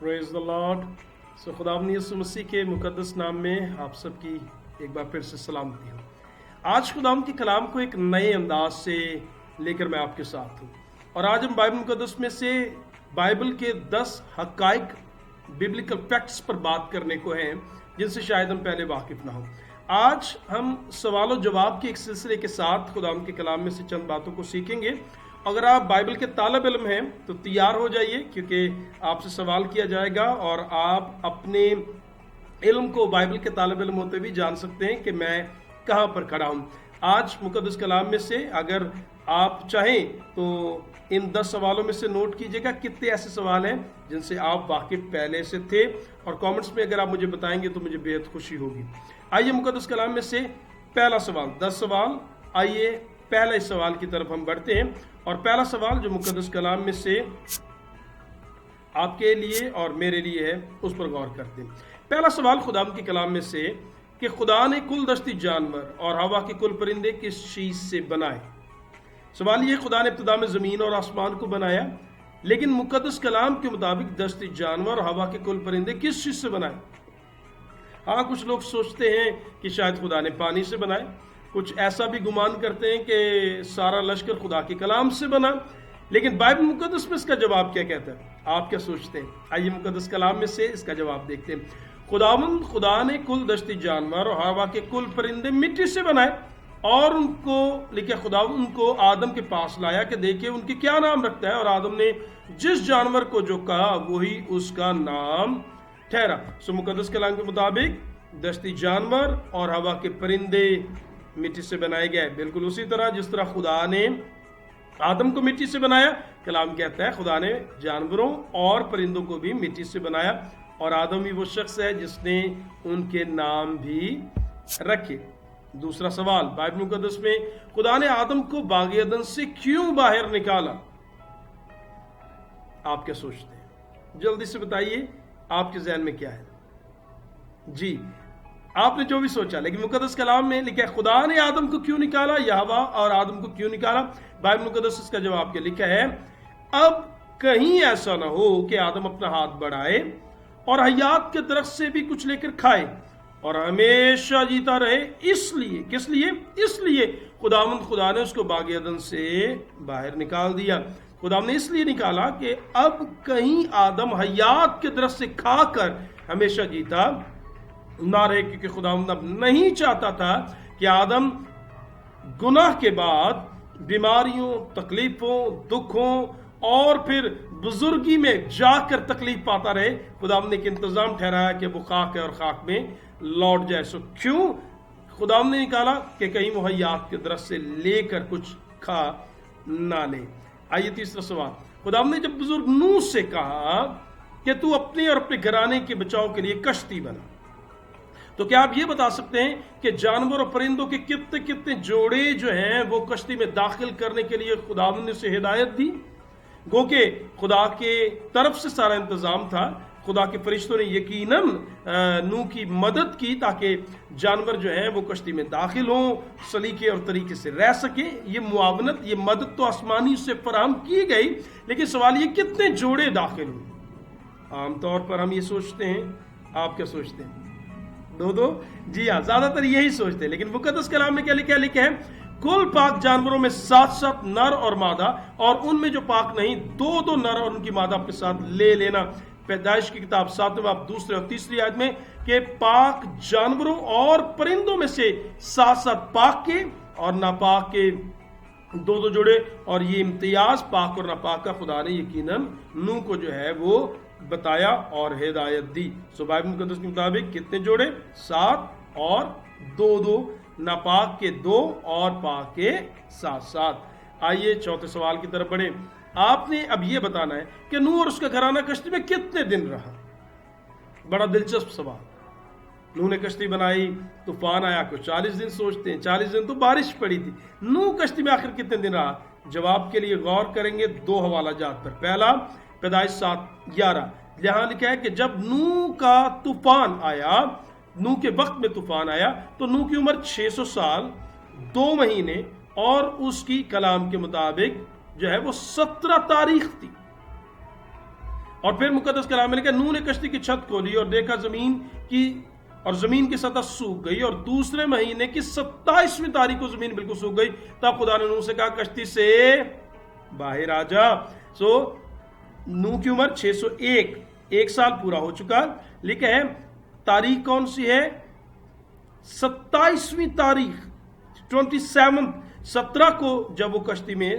Praise the Lord. सो खुदावंद यीशु मसीह के मुकद्दस नाम में आप सबकी एक बार फिर से सलामती हो। आज खुदावंद के कलाम को एक नए अंदाज से लेकर मैं आपके साथ हूँ और आज हम बाइबल मुकद्दस में से बाइबल के 10 हकाइक बिब्लिकल फैक्ट्स पर बात करने को हैं जिनसे शायद हम पहले वाकिफ ना हो। आज हम सवाल और जवाब के एक सिलसिले के साथ खुदावंद के कलाम में से चंद बातों को सीखेंगे। अगर आप बाइबल के तालिब इल्म हैं तो तैयार हो जाइए, क्योंकि आपसे सवाल किया जाएगा और आप अपने इल्म को बाइबल के तालिब इल्म होते भी जान सकते हैं कि मैं कहाँ पर खड़ा हूँ। आज मुकद्दस कलाम में से अगर आप चाहें तो इन 10 सवालों में से नोट कीजिएगा कितने ऐसे सवाल हैं जिनसे आप वाकिफ पहले से थे, और कमेंट्स में अगर आप मुझे बताएंगे तो मुझे बेहद खुशी होगी। आइए मुकद्दस कलाम में से पहला सवाल, 10 सवाल, आइए पहले सवाल की तरफ हम बढ़ते हैं। और पहला सवाल जो मुकद्दस कलाम में से आपके लिए और मेरे लिए है उस पर गौर करते हैं। पहला सवाल खुदावंद के कलाम में से कि खुदा ने कुल दस्ती जानवर और हवा के कुल परिंदे किस चीज से बनाए। सवाल ये, खुदा ने इब्तिदा में जमीन और आसमान को बनाया, लेकिन मुकद्दस कलाम के मुताबिक दस्ती जानवर और हवा के कुल परिंदे किस चीज से बनाए। हाँ, कुछ लोग सोचते हैं कि शायद खुदा ने पानी से बनाए, कुछ ऐसा भी गुमान करते हैं कि सारा लश्कर खुदा के कलाम से बना, लेकिन बाइबल मुकद्दस में इसका जवाब क्या कहता है, आप क्या सोचते हैं? आइए मुकद्दस कलाम में से इसका जवाब देखते हैं। खुदा ने कुल दस्ती जानवर और हवा के कुल परिंदे मिट्टी से बनाए और उनको लिखे खुदा उनको आदम के पास लाया कि देखिए उनके क्या नाम रखता है, और आदम ने जिस जानवर को जो कहा वही उसका नाम ठहरा। सो मुकद्दस कलाम के मुताबिक दस्ती जानवर और हवा के परिंदे मिट्टी से बनाए गए, बिल्कुल उसी तरह जिस तरह खुदा ने आदम को मिट्टी से बनाया। कलाम कहता है खुदा ने जानवरों और परिंदों को भी मिट्टी से बनाया, और आदम ही वो शख्स है जिसने उनके नाम भी रखे। दूसरा सवाल, बाइबल मुकद्दस में खुदा ने आदम को बाग अदन से क्यों बाहर निकाला? आप क्या सोचते हैं? जल्दी से बताइए, आपके ज़हन में क्या है? जी, आपने जो भी सोचा, लेकिन मुकद्दस कलाम में लिखा है खुदा ने आदम को क्यों निकाला, यहोवा और आदम को क्यों निकाला। बाइबल मुकद्दस इसका जवाब क्या लिखा है, अब कहीं ऐसा ना हो कि आदम अपना हाथ बढ़ाए और हयात के दरख्त से भी कुछ लेकर खाए और हमेशा जीता रहे। इसलिए, किस लिए? इसलिए खुदा ने उसको बाग अदन से बाहर निकाल दिया। खुदा ने इसलिए निकाला कि अब कहीं आदम हयात के दरख्त से खाकर हमेशा जीता ना रहे, क्योंकि खुदावंद अब नहीं चाहता था कि आदम गुनाह के बाद बीमारियों, तकलीफों, दुखों और फिर बुजुर्गी में जाकर तकलीफ पाता रहे। खुदावंद ने एक इंतजाम ठहराया कि वो खाक है और खाक में लौट जाए। सो क्यों खुदावंद ने निकाला कि कहीं वो हयात के दरख्त से लेकर कुछ खा ना ले। आइए तीसरा सवाल, खुदावंद ने जब बुजुर्ग नूह से कहा कि तू अपने और अपने घराने के बचाव के लिए कश्ती बना, तो क्या आप ये बता सकते हैं कि जानवर और परिंदों के कितने कितने जोड़े जो हैं वो कश्ती में दाखिल करने के लिए खुदावंद ने उसे हिदायत दी? गो के खुदा के तरफ से सारा इंतजाम था। खुदा के फरिश्तों ने यकीनन नूह की मदद की ताकि जानवर जो हैं वो कश्ती में दाखिल हों, सलीके और तरीके से रह सके। ये मुआवनत, ये मदद तो आसमानी से फराहम की गई, लेकिन सवाल ये कितने जोड़े दाखिल हुए? आमतौर पर हम ये सोचते हैं, आप क्या सोचते हैं? दो। जी हाँ, ज्यादातर यही सोचते हैं, लेकिन मुकद्दस कलाम में क्या लिखा है, कुल पाक जानवरों में 7 नर और मादा, और उनमें जो पाक नहीं 2 नर और उनकी मादा अपने साथ ले लेना। पैदाइश की किताब 7वें बाब 2 और 3 आयत में कि पाक जानवरों और परिंदों में से 7 पाक के और नापाक के 2 जोड़े, और ये इम्तियाज पाक और नापाक का खुदा ने यकीनन नूह को जो है वो बताया और हिदायत दी। सो बाइबल मुकद्दस के मुताबिक कितने जोड़े? 7 और 2, नापाक के 2 और पाक के 7। आइए चौथे सवाल की तरफ बढ़े। आपने अब ये बताना है कि नूह और उसका घराना कश्ती में कितने दिन रहा। बड़ा दिलचस्प सवाल। नूह ने कश्ती बनाई, तूफान आया, कुछ 40 दिन सोचते हैं, 40 दिन तो बारिश पड़ी थी। नूह कश्ती में आखिर कितने दिन रहा? जवाब के लिए गौर करेंगे 2 हवाला जात पर। पहला पैदाइश 7:11, यहां लिखा है कि जब नूह का तूफान आया, नूह के वक्त में तूफान आया, तो नूह की उम्र 600 साल 2 महीने और उसकी कलाम के मुताबिक जो है वो 17 तारीख थी। اور پھر مقدس کلام میں لکھا نوح نے کشتی کی چھت کھولی اور دیکھا زمین کی سطح سوکھ گئی، اور دوسرے مہینے کی 27ویں تاریخ کو زمین بالکل سوکھ گئی۔ تب خدا نے نوح سے کہا کشتی سے باہر آ جا۔ نوح کی عمر 601، 1 سال پورا ہو چکا۔ لکھا ہے تاریخ کون سی ہے؟ 27ویں تاریخ 27 17 کو جب وہ کشتی میں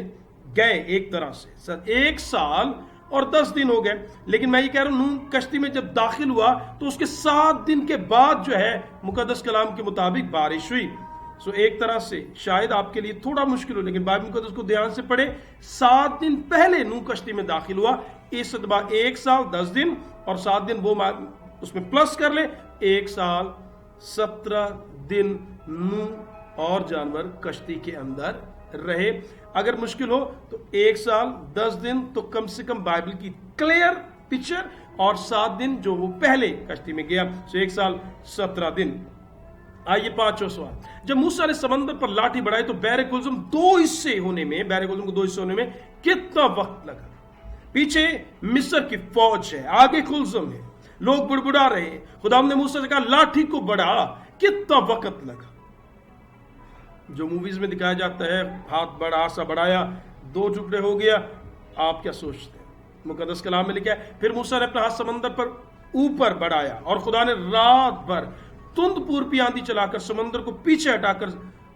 گئے، ایک طرح سے 1 سال اور 10 دن ہو گئے۔ لیکن میں یہ کہہ رہا ہوں نوح کشتی میں جب داخل ہوا تو اس کے 7 دن کے بعد جو ہے مقدس کلام کے مطابق بارش ہوئی۔ ایک طرح سے شاید آپ کے لیے تھوڑا مشکل ہو، لیکن بائبل مقدس کو دھیان سے پڑھے۔ 7 دن پہلے نوح کشتی میں داخل ہوا، اس اتباع 1 سال 10 دن اور 7 دن وہ اس میں پلس کر لے، 1 سال 17 دن نوح اور جانور کشتی کے اندر رہے۔ اگر مشکل ہو تو 1 سال 10 دن تو کم سے کم بائبل کی کلیئر پکچر، اور 7 دن جو وہ پہلے کشتی میں گیا، 1 سال 17 دن۔ آئیے 5واں سوال، جب موسیٰ نے سمندر پر لاٹھی بڑھائی تو بحر کلثم کو 2 حصے ہونے میں کتنا وقت لگا؟ پیچھے مصر کی فوج ہے، آگے کلثم ہے، لوگ بڑبڑا رہے ہیں۔ خدا نے موسیٰ سے کہا لاٹھی کو بڑھا، کتنا وقت لگا؟ جو موویز میں دکھایا جاتا ہے ہاتھ بڑھا سا بڑھایا 2 ٹکڑے ہو گیا، آپ کیا سوچتے ہیں؟ مقدس کلام میں لکھا ہے پھر موسیٰ نے اپنا ہاتھ سمندر پر اوپر بڑھایا اور خدا نے رات بھر تند پورپی آندھی چلا کر سمندر کو پیچھے ہٹا کر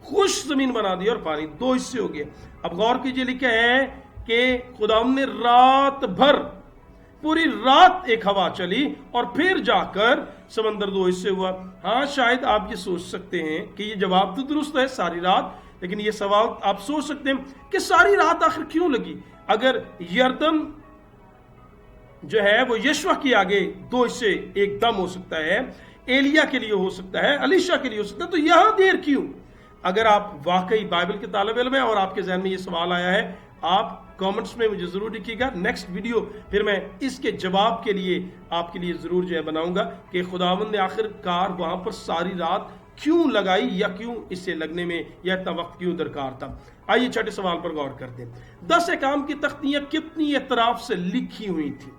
خشک زمین بنا دی اور پانی 2 حصے ہو گئے۔ اب غور کیجئے، لکھا ہے کہ خدا نے رات بھر، پوری رات ایک ہوا چلی اور پھر جا کر سمندر 2 حصے ہوا۔ ہاں شاید آپ یہ سوچ سکتے ہیں کہ یہ جواب تو درست ہے ساری رات، لیکن یہ سوال آپ سوچ سکتے ہیں کہ ساری رات آخر کیوں لگی؟ اگر یردن جو ہے وہ یشوع کے آگے 2 حصے ایک دم ہو سکتا ہے، ایلیا کے لیے ہو سکتا ہے، الیشا کے لیے ہو سکتا ہے، تو یہاں دیر کیوں؟ اگر آپ واقعی بائبل کے طالب علم ہیں اور آپ کے ذہن میں یہ سوال آیا ہے، آپ کامنٹس میں مجھے ضرور لکھیے گا۔ نیکسٹ ویڈیو پھر میں اس کے جواب کے لیے آپ کے لیے ضرور جو ہے بناؤں گا کہ خداوند نے آخر کار وہاں پر ساری رات کیوں لگائی، یا کیوں اس سے لگنے میں یا اتنا وقت کیوں درکار تھا۔ آئیے 6 سوال پر غور کرتے ہیں۔ 10 احکام کی تختیاں کتنی اطراف سے لکھی ہوئی تھی؟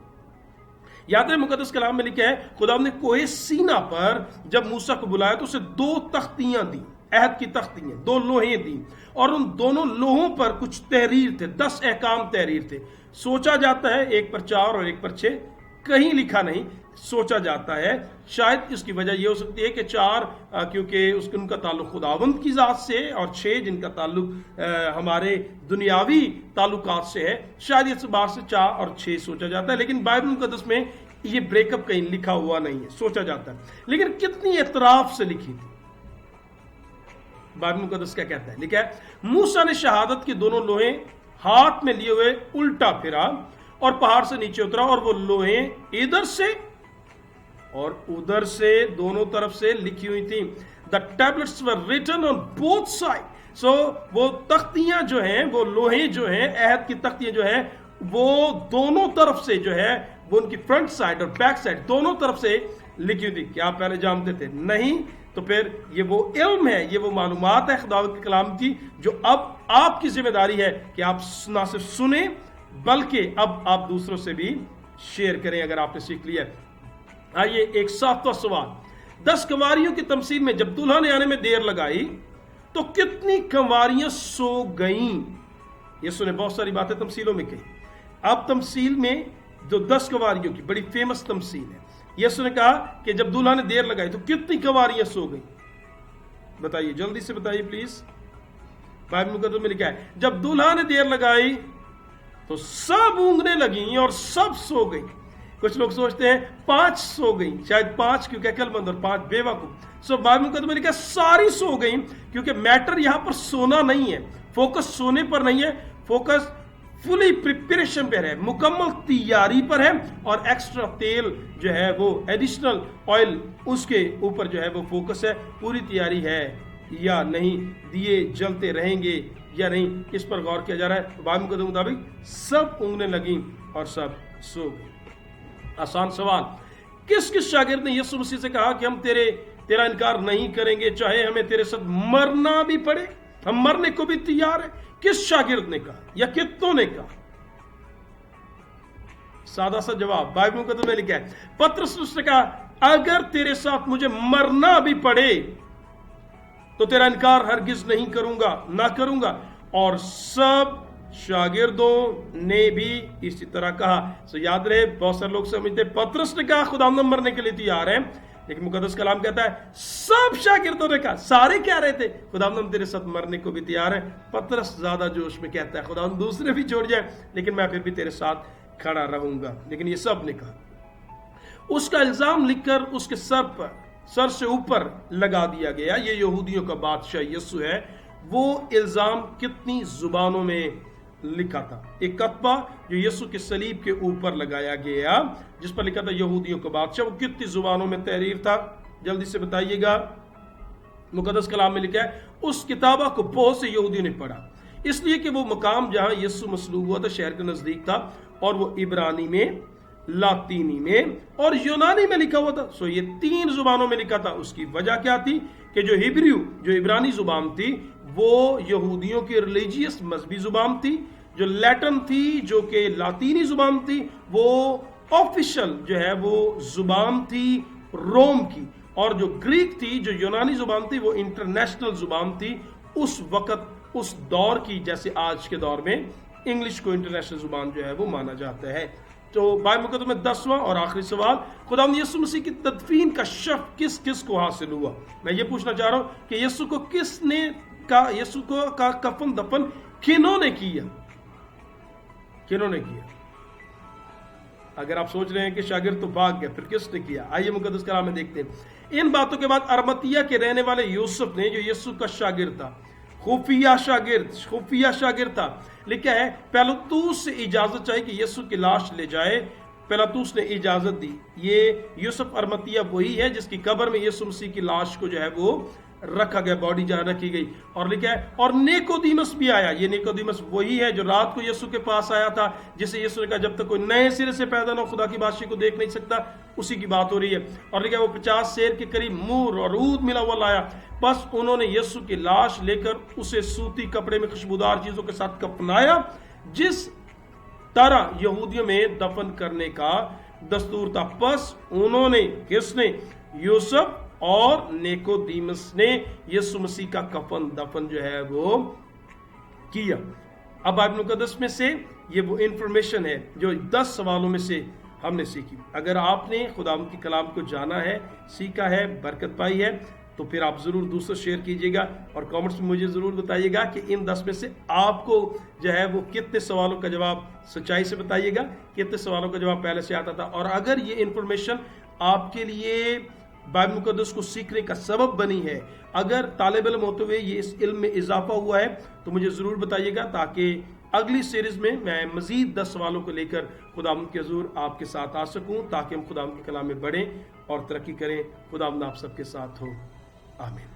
یاد ہے مقدس کلام میں لکھا ہے خدا نے کوہ سینا پر جب موسیٰ کو بلایا تو اسے 2 تختیاں دی، عہد کی تختیاں، 2 لوہیں دی، اور ان دونوں لوہوں پر کچھ تحریر تھے، 10 احکام تحریر تھے۔ سوچا جاتا ہے 1 پر 4 اور 1 پر 6، کہیں لکھا نہیں، سوچا جاتا ہے شاید اس کی وجہ یہ ہو سکتی ہے کہ 4 کیونکہ ان کا تعلق خداوند کی ذات سے، اور 6 جن کا تعلق ہمارے دنیاوی تعلقات سے ہے، شاید اس بار سے 4 اور 6 سوچا جاتا ہے، لیکن بائبل مقدس میں یہ بریک اپ کہیں لکھا ہوا نہیں ہے، سوچا جاتا ہے۔ لیکن کتنی اطراف سے لکھی تھی؟ بائبل مقدس کیا کہتا ہے؟ لکھا ہے موسیٰ نے شہادت کے دونوں لوہیں ہاتھ میں لیے ہوئے الٹا پھرا اور پہاڑ سے نیچے اترا، اور وہ لوہیں ادھر سے اور ادھر سے دونوں طرف سے لکھی ہوئی تھیں۔ The tablets were written on both sides. وہ تختیاں جو ہیں، وہ لوہیں جو ہیں، عہد کی تختیاں جو ہیں، وہ دونوں طرف سے جو ہے وہ ان کی فرنٹ سائڈ اور بیک سائڈ دونوں طرف سے لکھی ہوئی تھی۔ کیا آپ پہلے جانتے تھے؟ نہیں۔ تو پھر یہ وہ علم ہے، یہ وہ معلومات ہے خدا کے کلام کی، جو اب آپ کی ذمہ داری ہے کہ آپ نہ صرف سنیں بلکہ اب آپ دوسروں سے بھی شیئر کریں اگر آپ نے سیکھ لیا۔ آئیے ایک 7واں سوال، 10 کنواریوں کی تمثیل میں جب دلہا نے آنے میں دیر لگائی تو کتنی کنواریاں سو گئیں؟ یہ سنیں، بہت ساری باتیں تمثیلوں میں کہیں۔ اب تمثیل میں جو 10 کنواریوں کی بڑی فیمس تمثیل ہے، یسوع نے کہا کہ جب دلہا نے دیر لگائی تو کتنی کنواریاں سو گئیں؟ بتائیے، جلدی سے بتائیے پلیز۔ بائبل مقدس میں لکھا ہے جب دلہا نے دیر لگائی تو سب اونگنے لگیں اور سب سو گئیں۔ کچھ لوگ سوچتے ہیں 5 سو گئیں، شاید 5 کیونکہ عقل مند اور 5 بے وقوف۔ بائبل مقدس میں لکھا ہے ساری سو گئیں، کیونکہ میٹر یہاں پر سونا نہیں ہے، فوکس سونے پر نہیں ہے، فوکس فلی پریپریشن پر ہے، مکمل تیاری پر ہے، اور ایکسٹرا تیل جو ہے وہ ایڈیشنل آئل اس کے اوپر جو ہے وہ فوکس ہے۔ پوری تیاری ہے یا نہیں، دیے جلتے رہیں گے یا نہیں، اس پر غور کیا جا رہا ہے۔ بائبل کے مطابق سب اونگنے لگیں اور سب سو گئے۔ آسان سوال، کس کس شاگرد نے یسوع مسیح سے کہا کہ ہم تیرا انکار نہیں کریں گے چاہے ہمیں تیرے ساتھ مرنا بھی پڑے؟ ہم مرنے کو بھی تیار ہیں۔ کس شاگرد نے کہا یا کتنوں نے کہا؟ सादा सा जवाब बाइबल मुकद्दस में लिखा है। पतरस ने उसने कहा, अगर तेरे साथ मुझे मरना भी पड़े तो तेरा इनकार हरगिज नहीं करूंगा, ना करूंगा। और सब शागिर्दों ने भी इसी तरह कहा। सो याद रहे, बहुत सारे लोग समझते पतरस ने कहा खुदावंद मरने के लिए तैयार है, लेकिन मुकद्दस कलाम कहता है सब शागिर्दों ने कहा, सारे कह रहे थे खुदावंद तेरे साथ मरने को भी तैयार है। पतरस ज्यादा जोश में कहता है खुदावंद दूसरे भी छोड़ जाए लेकिन मैं फिर भी तेरे साथ खड़ा रहूंगा। लेकिन ये सब ने कहा। उसका इल्जाम लिखकर उसके सर से ऊपर लगा दिया गया। ये यहूदियों का बादशाह यीशु है। वो इल्जाम कितनी जुबानों में लिखा था? एक कतबा जो यीशु के सलीब के ऊपर लगाया गया जिस पर लिखा था यहूदियों का बादशाह, वो कितनी जुबानों में तहरीर था? जल्दी से बताइएगा। मुकद्दस कलाम में लिखा है उस किताबा को बहुत से यहूदियों ने पढ़ा, इसलिए कि वो मकाम जहां यीशु मसलूब हुआ था शहर के नजदीक था और वो इब्रानी में, लातीनी में और यूनानी में लिखा हुआ था। सो ये 3 जुबानों में लिखा था। उसकी वजह क्या थी कि जो हिब्रू, जो इब्रानी जुबान थी, वो यहूदियों की रिलीजियस मजहबी जुबान थी। जो लैटिन थी, जो कि लातीनी जुबान थी, वो ऑफिशियल जो है वो जुबान थी रोम की। और जो ग्रीक थी, जो यूनानी जुबान थी, वो इंटरनेशनल जुबान थी उस वक्त, उस दौर की। जैसे आज के दौर में इंग्लिश को इंटरनेशनल जुबान जो है वो माना जाता है। तो बाइबल मुकद्दस में 10वां और आखिरी सवाल, खुदावंद यीशु मसीह की तदफीन का शर्फ किस किस को हासिल हुआ? मैं ये पूछना चाह रहा हूं कि यीशु को किसने का, यीशु को का कफन दफन किन्होंने किया? किन्होंने किया? अगर आप सोच रहे हैं कि शागिर्द तो भाग गया, फिर किसने किया? आइए मुकद्दस कलाम में देखते हैं। इन बातों के बाद अरमतिया के रहने वाले यूसुफ ने, जो यीशु का शागिर्द था, खुफिया शागिर्द था, लिखा है पिलातुस से इजाजत चाहिए कि यीशु की लाश ले जाए। पिलातुस ने इजाजत दी। ये यूसुफ अरमतिया वही है जिसकी कब्र में यीशु मसीह की लाश को जो है वो रखा गया, बॉडी जहां रखी गई। और लिखा है और निकोदेमुस भी आया। ये निकोदेमुस वही है जो रात को यीशु के पास आया था, जिसे यीशु ने कहा जब तक कोई नए सिरे से पैदा न हो खुदा की बादशाही को देख नहीं सकता। उसी की बात हो रही है। और लिखा है वो 50 सेर के करीब मूर और ऊद मिला हुआ लाया। बस उन्होंने यीशु की लाश लेकर उसे सूती कपड़े में खुशबूदार चीजों के साथ कफनाया, जिस तरह यहूदियों में दफन करने का दस्तूर था। बस उन्होंने, किसने? यूसुफ और निकोदेमुस ने यीशु मसीह का कफन दफन जो है वो किया। अब बाइबल मुकद्दस में से ये वो इंफॉर्मेशन है जो 10 सवालों में से हमने सीखी। अगर आपने खुदावंद के कलाम को जाना है, सीखा है, बरकत पाई है, तो फिर आप जरूर दूसरों शेयर कीजिएगा और कमेंट्स में मुझे जरूर बताइएगा कि इन 10 में से आपको जो है वो कितने सवालों का जवाब सच्चाई से बताइएगा, कितने सवालों का जवाब पहले से आता था। और अगर ये इंफॉर्मेशन आपके लिए बाइबल मुकद्दस को सीखने का सबब बनी है, अगर तालिब इल्म होते हुए ये इस इल्म में इजाफा हुआ है, तो मुझे जरूर बताइएगा, ताकि अगली सीरीज में मैं मजीद 10 सवालों को लेकर खुदावंद के हुजूर आपके साथ आ सकूं, ताकि हम खुदावंद के कलाम में बढ़ें और तरक्की करें। खुदावंद आप सबके साथ हो। आमीन।